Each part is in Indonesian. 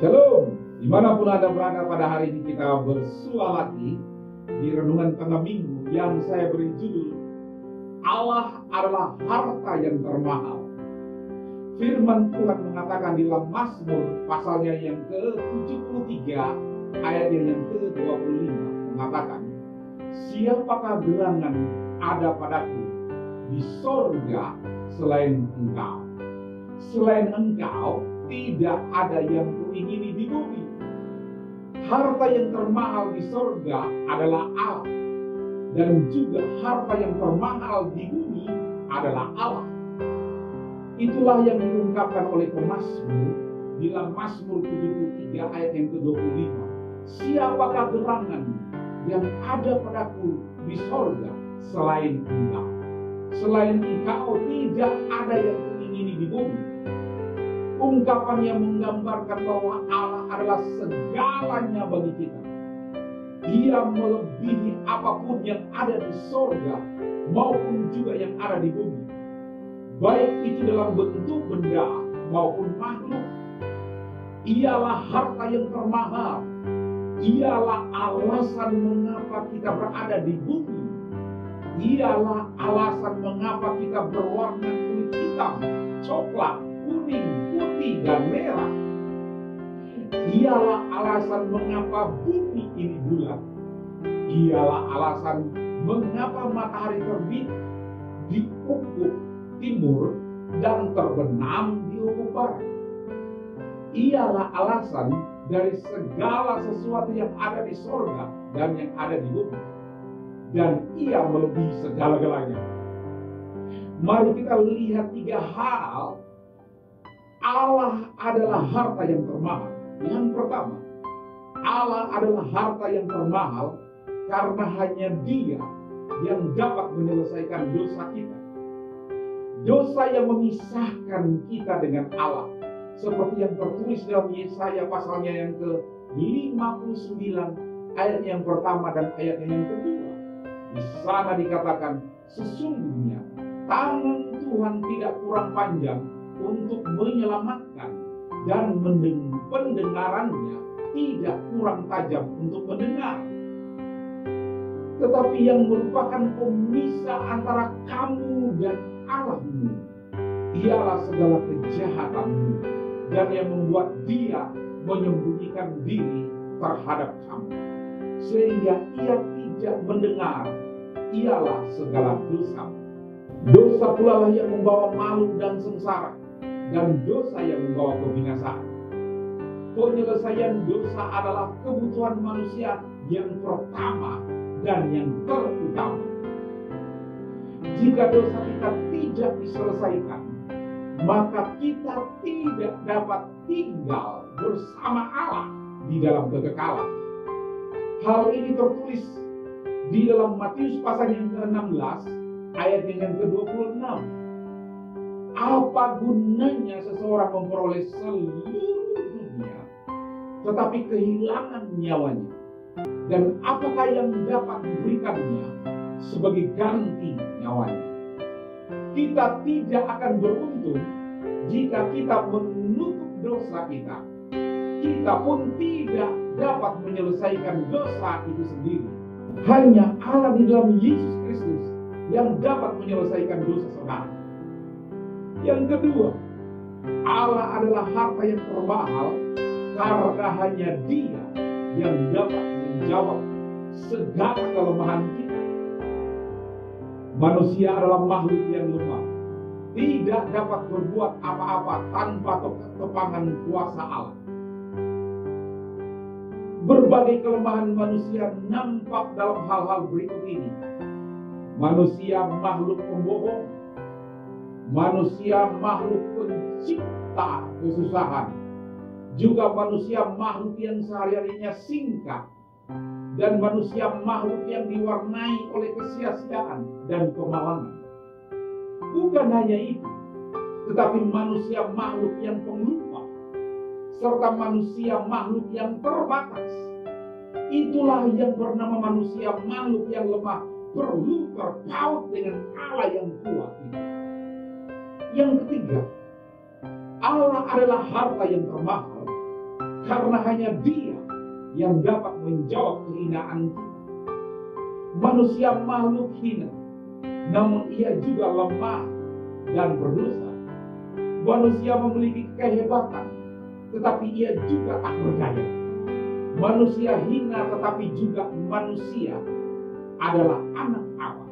Shalom, dimanapun Anda berada pada hari ini kita bersua lagi di Renungan Tengah Minggu yang saya beri judul Allah adalah harta yang termahal. Firman Tuhan mengatakan di dalam Mazmur pasalnya yang ke-73 ayatnya yang ke-25 mengatakan, siapakah gerangan ada padaku di sorga selain engkau? Selain engkau tidak ada yang kuingini di bumi. Harta yang termahal di sorga adalah Allah, dan juga harta yang termahal di bumi adalah Allah. Itulah yang diungkapkan oleh pemazmur di dalam Mazmur 73 ayat yang ke-25. Siapakah gerangan yang ada padaku di sorga selain engkau? Selain engkau tidak ada yang kuingini di bumi. Ungkapan yang menggambarkan bahwa Allah adalah segalanya bagi kita. Dia melebihi apapun yang ada di sorga maupun juga yang ada di bumi, baik itu dalam bentuk benda maupun makhluk. Ialah harta yang termahal. Ialah alasan mengapa kita berada di bumi. Ialah alasan mengapa kita berwarna kulit hitam, coklat, kuning, putih, dan merah. Ialah alasan mengapa bumi ini bulat. Ialah alasan mengapa matahari terbit di ufuk timur dan terbenam di ufuk barat. Ialah alasan dari segala sesuatu yang ada di sorga dan yang ada di bumi. Dan ia melebihi segala-galanya. Mari kita lihat tiga hal. Allah adalah harta yang termahal. Yang pertama, Allah adalah harta yang termahal karena hanya Dia yang dapat menyelesaikan dosa kita. Dosa yang memisahkan kita dengan Allah. Seperti yang tertulis dalam Yesaya pasalnya yang ke-59 ayat yang pertama dan ayat yang kedua. Di sana dikatakan, sesungguhnya tangan Tuhan tidak kurang panjang untuk menyelamatkan, dan pendengarannya tidak kurang tajam untuk mendengar. Tetapi yang merupakan pemisah antara kamu dan Allahmu ialah segala kejahatanmu, dan yang membuat Dia menyembunyikan diri terhadap kamu, sehingga Ia tidak mendengar. Ialah segala dosa. Dosa pula lah yang membawa malu dan sengsara, dan dosa yang membawa kebinasaan. Penyelesaian dosa adalah kebutuhan manusia yang pertama dan yang terutama. Jika dosa kita tidak diselesaikan, maka kita tidak dapat tinggal bersama Allah di dalam kekekalan. Hal ini tertulis di dalam Matius pasal yang ke-16 ayat yang ke-26. Apa gunanya seseorang memperoleh seluruh dunia tetapi kehilangan nyawanya? Dan apakah yang dapat diberikannya sebagai ganti nyawanya? Kita tidak akan beruntung jika kita menutup dosa kita. Kita pun tidak dapat menyelesaikan dosa itu sendiri. Hanya Allah di dalam Yesus Kristus yang dapat menyelesaikan dosa saudara. Yang kedua, Allah adalah harta yang termahal karena hanya Dia yang dapat menjawab segala kelemahan kita. Manusia adalah makhluk yang lemah, tidak dapat berbuat apa-apa tanpa kepangan kuasa Allah. Berbagai kelemahan manusia nampak dalam hal-hal berikut ini. Manusia makhluk pembohong. Manusia makhluk pencipta kesusahan. Juga manusia makhluk yang sehari-harinya singkat. Dan manusia makhluk yang diwarnai oleh kesia-siaan dan kemalangan. Bukan hanya itu, tetapi manusia makhluk yang pelupa, serta manusia makhluk yang terbatas. Itulah yang bernama manusia makhluk yang lemah, perlu terpaut dengan Allah yang kuat itu. Yang ketiga, Allah adalah harta yang termahal Karena hanya Dia yang dapat menjawab kehinaan kita. Manusia makhluk hina, namun ia juga lemah dan berdosa. Manusia memiliki kehebatan, tetapi ia juga tak berdaya. Manusia hina, tetapi juga manusia adalah anak Allah.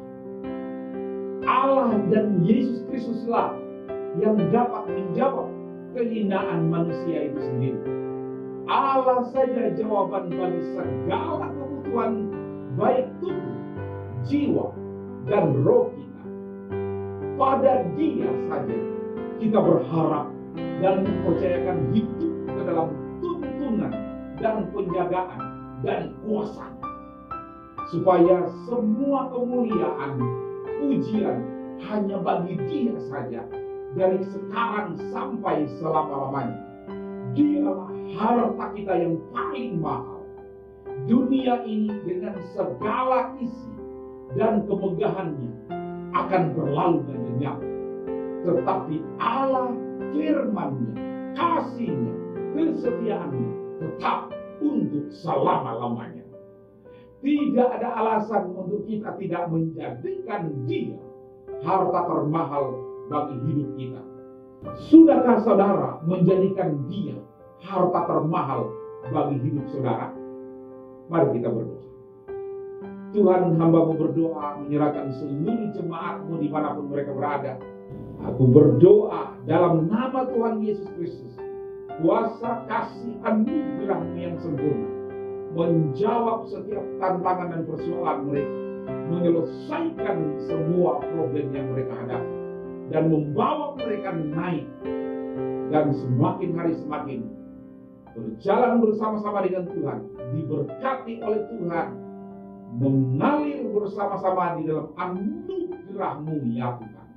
Allah dan Yesus Kristuslah yang dapat menjawab kehinaan manusia itu sendiri. Allah saja jawaban bagi segala kebutuhan baik tubuh, jiwa, dan roh kita. Pada Dia saja kita berharap dan mempercayakan hidup ke dalam tuntunan dan penjagaan dan kuasa, supaya semua kemuliaan, pujian hanya bagi Dia saja dari sekarang sampai selama-lamanya. Dialah harta kita yang paling mahal. Dunia ini dengan segala isi dan kemegahannya akan berlalu dan lenyap. Tetapi Allah, firman-Nya, kasih-Nya, kesetiaan-Nya tetap untuk selama-lamanya. Tidak ada alasan untuk kita tidak menjadikan Dia harta termahal bagi hidup kita. Sudahkah saudara menjadikan Dia harta termahal bagi hidup saudara? Mari kita berdoa. Tuhan, hamba-Mu berdoa menyerahkan seluruh jemaat-Mu dimanapun mereka berada. Aku berdoa dalam nama Tuhan Yesus Kristus, kuasa kasih anugerah-Mu yang sempurna menjawab setiap tantangan dan persoalan mereka, menyelesaikan semua problem yang mereka hadapi, dan membawa mereka naik dan semakin hari semakin berjalan bersama-sama dengan Tuhan, diberkati oleh Tuhan, mengalir bersama-sama di dalam anugerah-Mu ya Tuhan,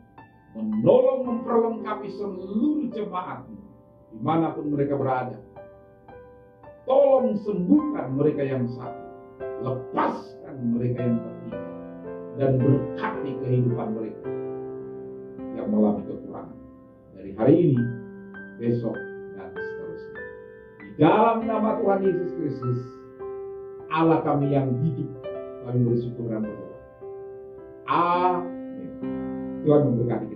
menolong memperlengkapi seluruh jemaat-Mu dimanapun mereka berada. Tolong sembuhkan mereka yang sakit, lepaskan mereka yang tertipu, dan berkati kehidupan mereka yang mengalami kekurangan dari hari ini, besok, dan seterusnya. Di dalam nama Tuhan Yesus Kristus, Allah kami yang hidup, kami bersyukur dan berdoa. Amin. Tuhan memberkati kita.